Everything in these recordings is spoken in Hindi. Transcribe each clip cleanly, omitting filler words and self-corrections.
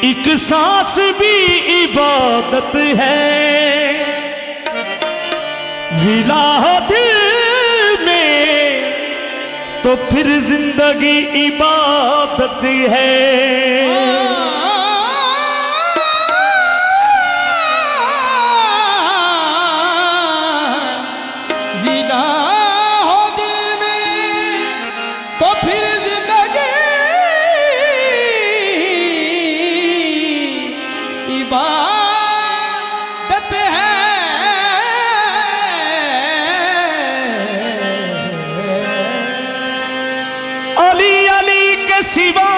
एक सांस भी इबादत है, विलायत में तो फिर जिंदगी इबादत है। सिवा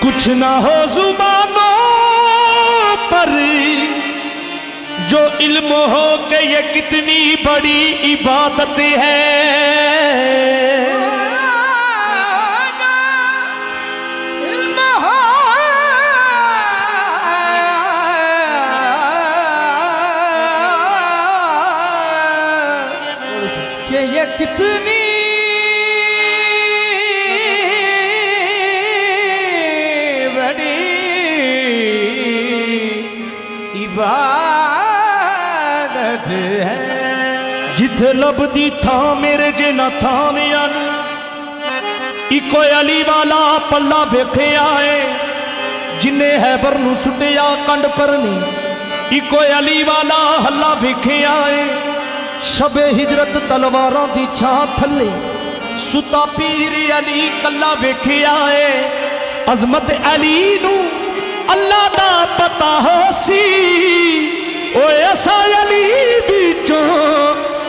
कुछ ना हो जुबानों पर, जो इल्म हो कि ये कितनी बड़ी इबादत है। इल्म हो कि ये कितनी इबादत है। जिथे लभदी था मेरे जिना था मियान, इको अली वाला पल्ला वेखे आए, जिन्हें हैबर नू सुटिया कंड पर नहीं, इको अली वाला हल्ला वेखे आए। शबे हिजरत तलवारों दी छां थले, सुता पीर अली कल्ला वेखे आए। अजमत अली नू अल्लाह दा पता हो सी, ओए असा अली बिचों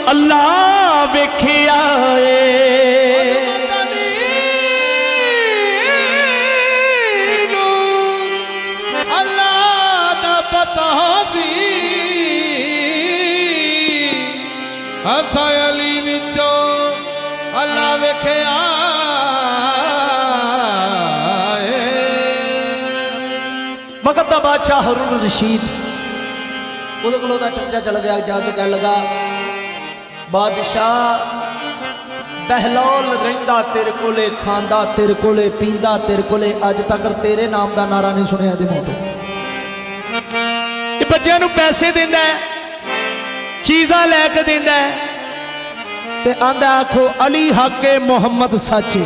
अल्लाह वेखे आए। अल्लाह दा पता हो सी, असा अली बिचों अल्लाह वेखे आए। वक्त दा बादशाह हारून रशीद उहदे कोलों दा चमचा चल गया, जाके कह लगा बादशाह बहलौल रहिंदा तेरे कोले, खांदा तेरे कोले, पींदा तेरे कोले, अज तक तेरे नाम का नारा नहीं सुनिया दे मूंह तो। बच्चों नूं पैसे देंदा है, चीज़ां लैके देंदा है, ते आंदा आखो अली हक मुहम्मद सच्चे,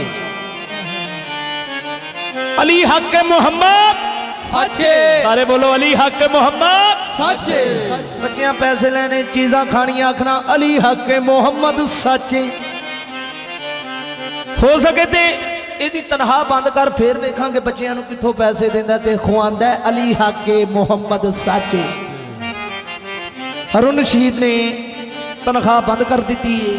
अली हक मुहम्मद सच्चे। सारे बोलो अली हक मुहम्मद सच्चे। बच्चियां पैसे लेने, चीज़ां खानियां, आखना अली हक मुहम्मद सच्चे। हो सके ते इहदी तनख्वाह बंद कर, फिर वेखांगे बच्चियां नूं कित्थों पैसे देंदा ते खुआंदा है अली हक मुहम्मद सच्चे। हारून रशीद ने तनख्वाह बंद कर दी है।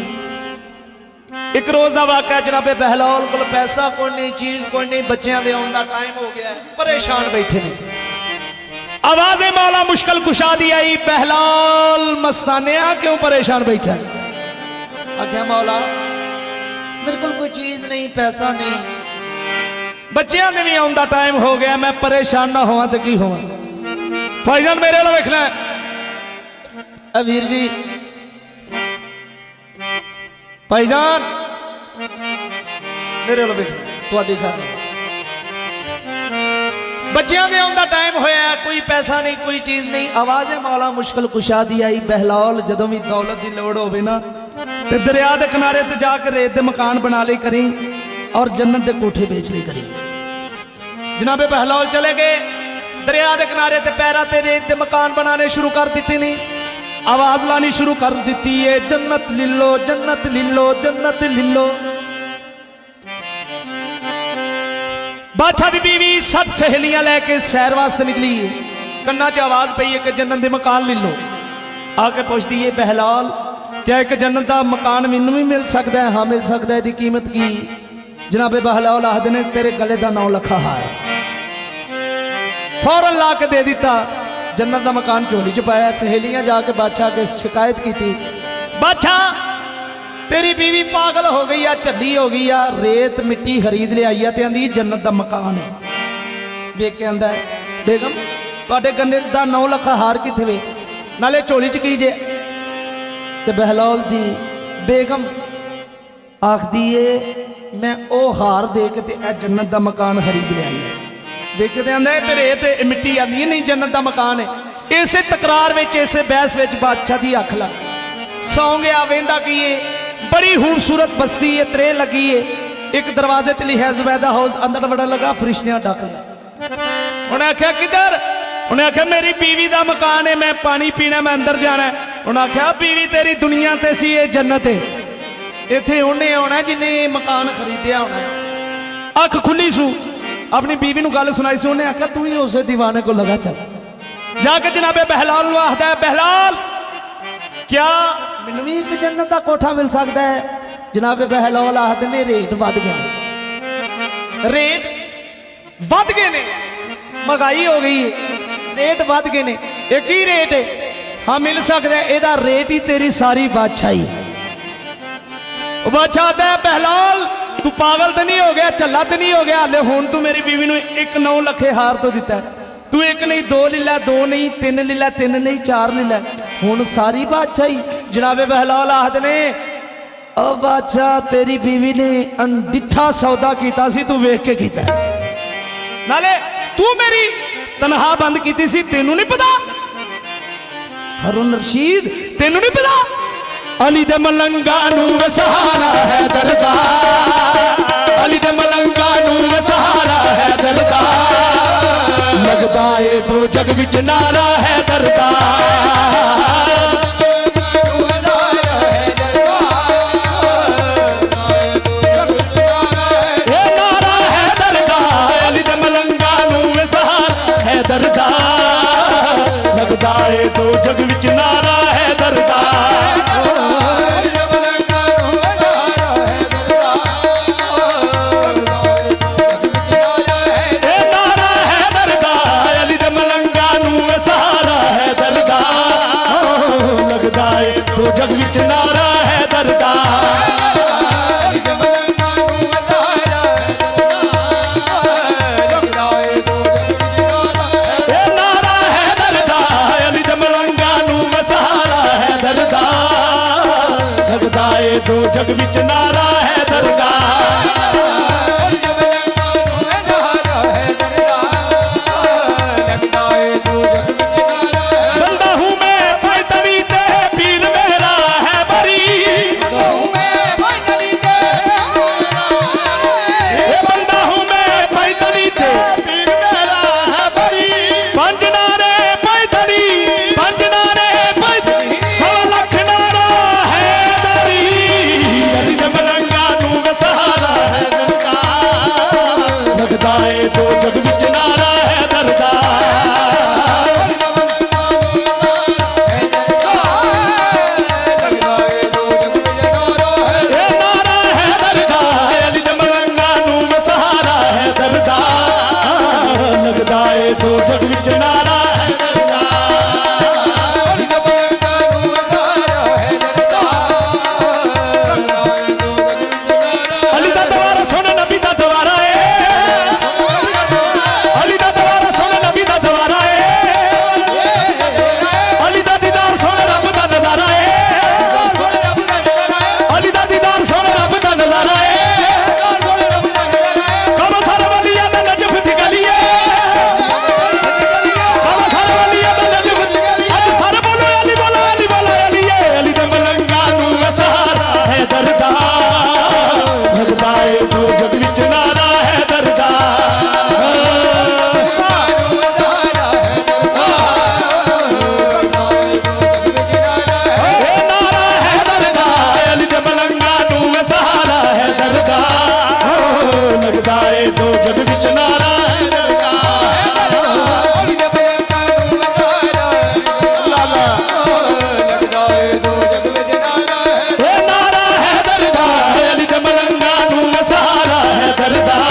एक रोज का वाक़या, जनाबे बहलौल को पैसा कोई नहीं, चीज कोई नहीं, बच्चों के आने का टाइम हो गया, परेशान बैठे ने। आवाज़े मौला मुश्किल कुशा दी आई, बहलौल मस्ताने क्यों परेशान बैठा? आख्या मौला मेरे को कोई चीज नहीं, पैसा नहीं, बच्चों के भी आने का टाइम हो गया, मैं परेशान ना होवा तो की होवा। भाईजान मेरे वाला वेखना वीर जी, भाईजान मेरे वाला वेखना खैर। बच्चों के आने का टाइम होया, कोई पैसा नहीं, कोई चीज नहीं। आवाज़ मौला मुश्किल कुशा दी आई, बहलौल जदों भी दौलत की लोड़ होवे ना ते दरिया के किनारे ते जाकर रेत के मकान बना ले करी और जन्नत के कोठे बेच ले करी। जनाबे बहलौल चले गए, दरिया के किनारे ते पैरा ते रेत के मकान बनाने शुरू कर दिते ने। आवाज लानी शुरू कर दी है, जन्नत लिलो, जन्नत लिलो, जन्नत लिलो। बादशाह की बीवी 7 सहेलियां लेके सैर वास्ते निकली है, कन्ना च आवाज पई है कि जन्नत के मकान ले लो। आके पूछती है बहलौल क्या एक जन्नत का मकान मैनू भी मिल सकता है? हाँ मिल सकता है। इसकी कीमत की? जनाबे बहलौल आखदे ने तेरे गले का 9 लाख हार। फौरन ला के दे दिता, जन्नत का मकान झोली च पाया। सहेलियां जाके बादशाह के शिकायत की थी, बादशाह तेरी बीवी पागल हो गई है, झल्ली हो गई है, रेत मिट्टी खरीद ले आई है ते आंदी जन्नत का मकान है। वेख के आंदा बेगम तुहाडे गले का 9 लाख हार किथे वे, नाले झोली च की जे? ते बहलौल दी बेगम आखदी है मैं ओ हार दे के ते जन्नत का मकान खरीद ले आई है। वेखते आंदा ते रेत मिट्टी आंदी है, नहीं जन्नत का मकान है। इसे तकरार में, इसे बहस में बादशाह की अख लग सौ गया, वेंदा की है बड़ी खूबसूरत बस्ती है, त्रे लगी है, एक दरवाजे ते लिखा ज़ुबैदा हाउस, अंदर बड़ा लगा फरिश्तियां डक लिया। उन्हें आख्या किधर? उन्हें आख्या मेरी बीवी का मकान है, मैं पानी पीना, मैं अंदर जाना है। उन्हें आख्या बीवी तेरी दुनिया ते सी, ये जन्नत है, इत्थे उन्हें आना जिन्हें मकान खरीदया होना। अख खुली सू, अपनी बीवी को गल सुनाई सी, उन्हें आख्या तू ही उस दीवाने को लगा चल। जाके जनाबे बहलाल को आखदा है, बहलाल क्या मैनू भी एक जन्नत का कोठा मिल सकता है? जनाबे बहलाल आखदे ने रेट वध गए, रेट वध गए ने, महंगाई हो गई है, रेट वध गए ने। एक ही रेट है, हाँ मिल सकता है, एदा रेट ही तेरी सारी बादशाही। बादशाह आखदा है बहलाल तू पागल तो नहीं हो गया, झल्ला तो नहीं हो गया, हाले हुण तू मेरी बीवी ने 1 लाख हार तो दिता है, तू एक नहीं 2 ले लै, 2 नहीं 3 ले लै, 3 नहीं 4 ले लै, हुण सारी बादशाही। जनाबे बहलाल आखदे ने ओ बादशाह तेरी बीवी ने अनडिठा सौदा कीता सी, तू वेख के कीता, नाले तू मेरी तनख्वाह बंद की सी, तेनू नहीं पता? हारून रशीद तेनू नहीं पता? अली दे मलंगा नू सहारा है दरगाह, अली दे मलंगा नू सहारा है दरगाह, लगदा है तो जग विच नारा है दरगाह। लगदा है तो जग विच नारा है दरगाह। तो जग विच नारा है दरगाह। तो जग विच नारा है दरगाह। बंदा हूँ मैं पैदली ते पीर मेरा है बरी, बंदा हूँ मैं पैदली ते पीर मेरा है बरी, पंज नारे पैदली, पंज नारे पैदली, 100 लाख नारा है दरी, अली दे मलंगा नू सहारा है दरगाह। लगदा है तो जग विच नारा है दरगाह। तो जग विच नारा है अली दा दवारा सोने नबी दा दवारा है, अली दा दवारा सोने नबी दा दवारा है, अली दा दीदार सोने रब दा नजारा है, अली दा दीदार सोने रब दा नजारा है। कम सारे वलिया दा नजफ दी गली है, लगदा है तो जग विच नारा है दरगाह। नारा है दरगाह, अली दे मलंगा नू सहारा है दरगाह। लगदा है तो जग विच नारा है दरगाह। अली दे मलंगा नू सहारा है दरगाह। लगदा है तो जग विच नारा है, नारा है दरगाह, अली दे मलंगा नू सहारा है दरगाह।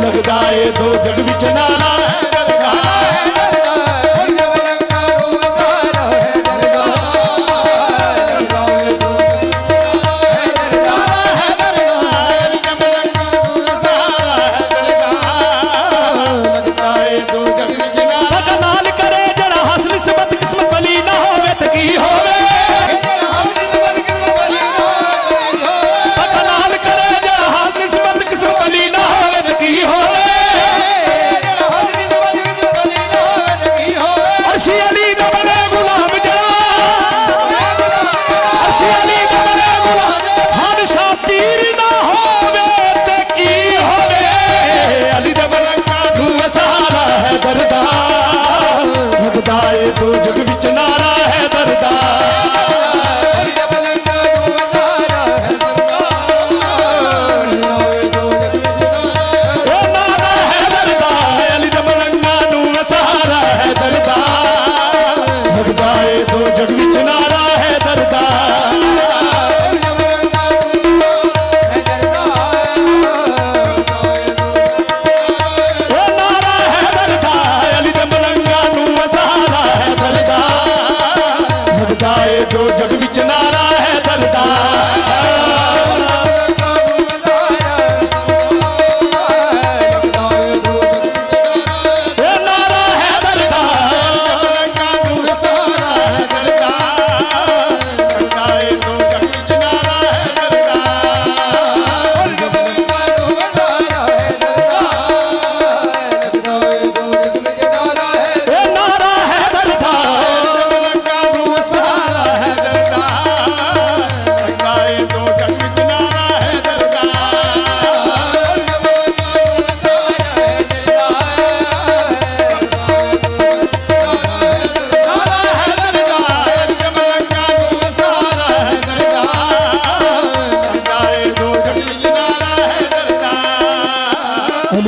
लगदा है तो जग विच नारा है दरगाह।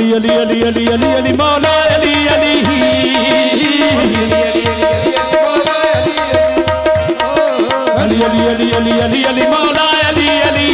अली अली अली अली अली अली मौला अली अली अली अली अली अली अली अली मौला अली अली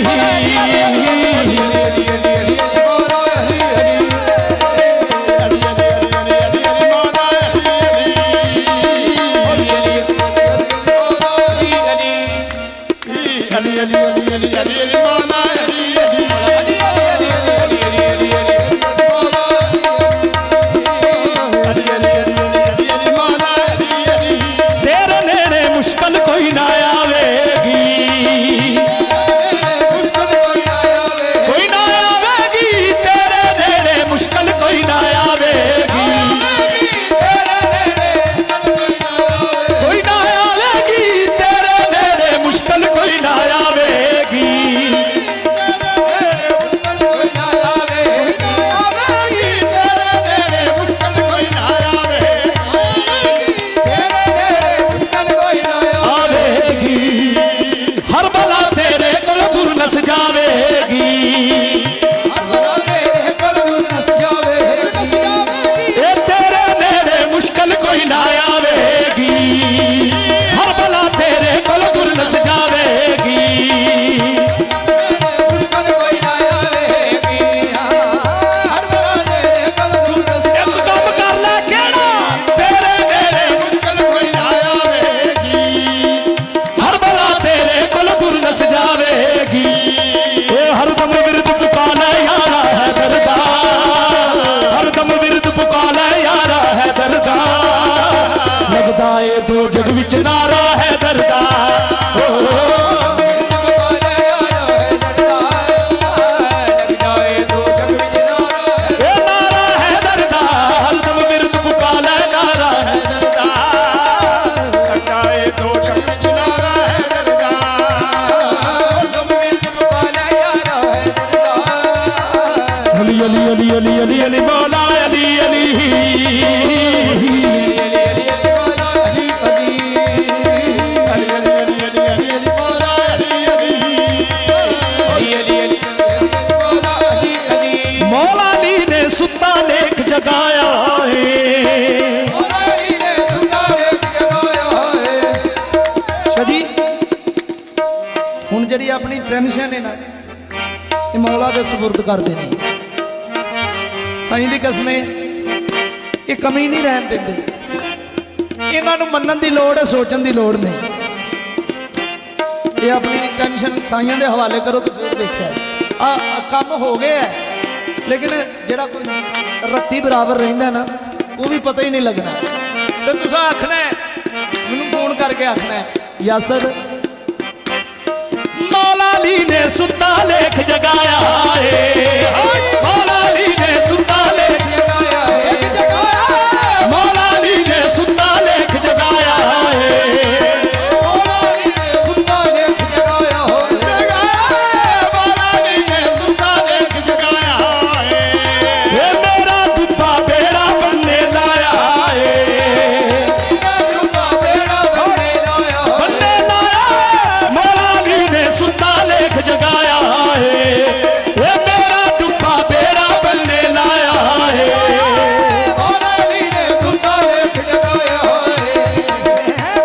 दो जग विच नारा है दरदा नारा है दरदा हरदम विरद पुकाले नारा है दरदा दो जग विच नारा है दरदा हरदम विरद पुकाले नारा है दरदा अली अली अली अली अली अली मौला अली अली जगाया है जी हुण जी अपनी टेंशन है ना मौला दे सुपुर्द कर देनी साईं दी कसमें ये कमी नहीं रहन देंदे इन्हां मनन की लोड़ है सोचन की लोड़ नहीं ये अपनी टेंशन साईं दे हवाले करो तो फिर देखिए काम हो गया है लेकिन जेड़ा कोई रत्ती बराबर रहिंदा ना वो भी पता ही नहीं लगना तो तुसा आखना है मैनूं फोन करके आखना है यासर मौला अली ने सुता लेख जगाया है मौला अली ने सुता लेख जगाया है मौला अली ने सुता लेख जगाया है मौला अली ने सुता लेख जगाया मौला अली ने सुता लेख जगाया जगाया है ये मेरा डुब्बा बेड़ा बनने लाया है मौला अली ने सुता लेख जगाया है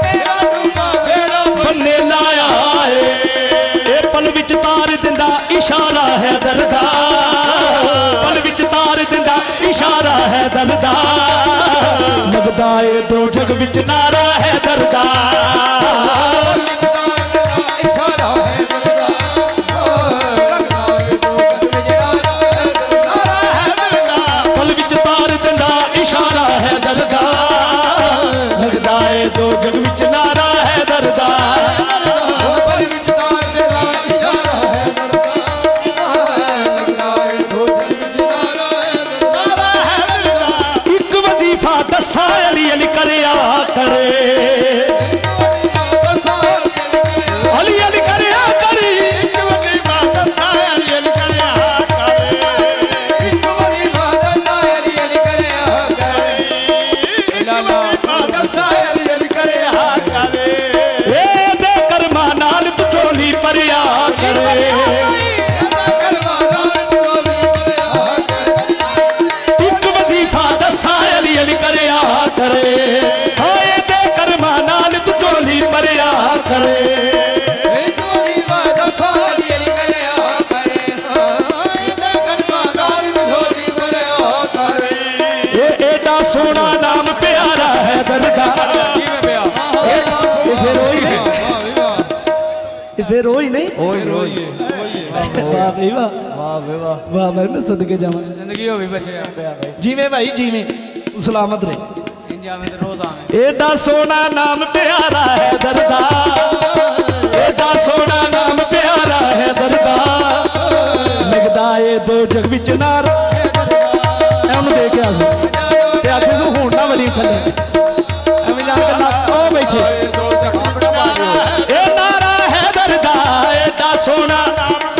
मेरा डुब्बा बेड़ा बनने लाया है ये पल विच तार दिंदा इशारा है दरदा पल विच तार दिंदा इशारा है दरदा लगदा है दो जग विच नारा है दरदा दो जग विच नारा है दरदा एक वजीफा दसा अली अली करया करे सोना नाम प्यारा है दरगाह। फिर रोई नहीं वाह भाई वाह वाह भाई मैं सदके जावा जिंदगी हो भी बचे जीवे भाई जीवे सलामत रहे। रोज आवे एडा सोना नाम प्यारा है दरगाह, एडा सोना नाम प्यारा है दरगाह। लगदा ए दो जग विच नार एनु दे के आसो ते आखे सो हुण ना वली थले एवें जान के ना ओ बैठे ए नारा है दरगाह एडा सोना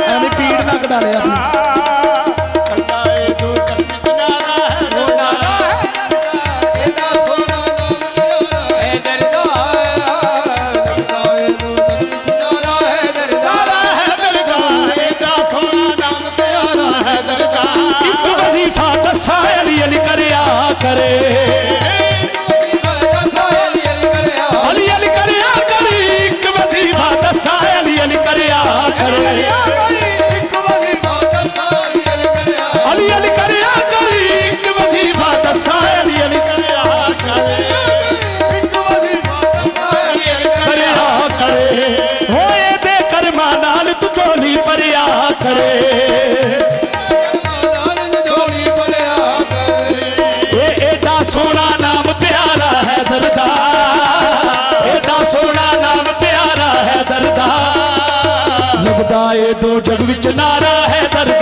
एवें पीड़ ना कढा ले अपनी करे अली अली करया करे एक वजीफा दसा अली अली करया करे अली अली करया करे एक वजीफा दसा अली अली करया करे होए दे कर्मा नाल तू झोली भरिया करे। सोना नाम प्यारा है दरगाह, एडा सोना नाम प्यारा है दरगाह। लगदा ए दो जग विच नारा है दरगाह।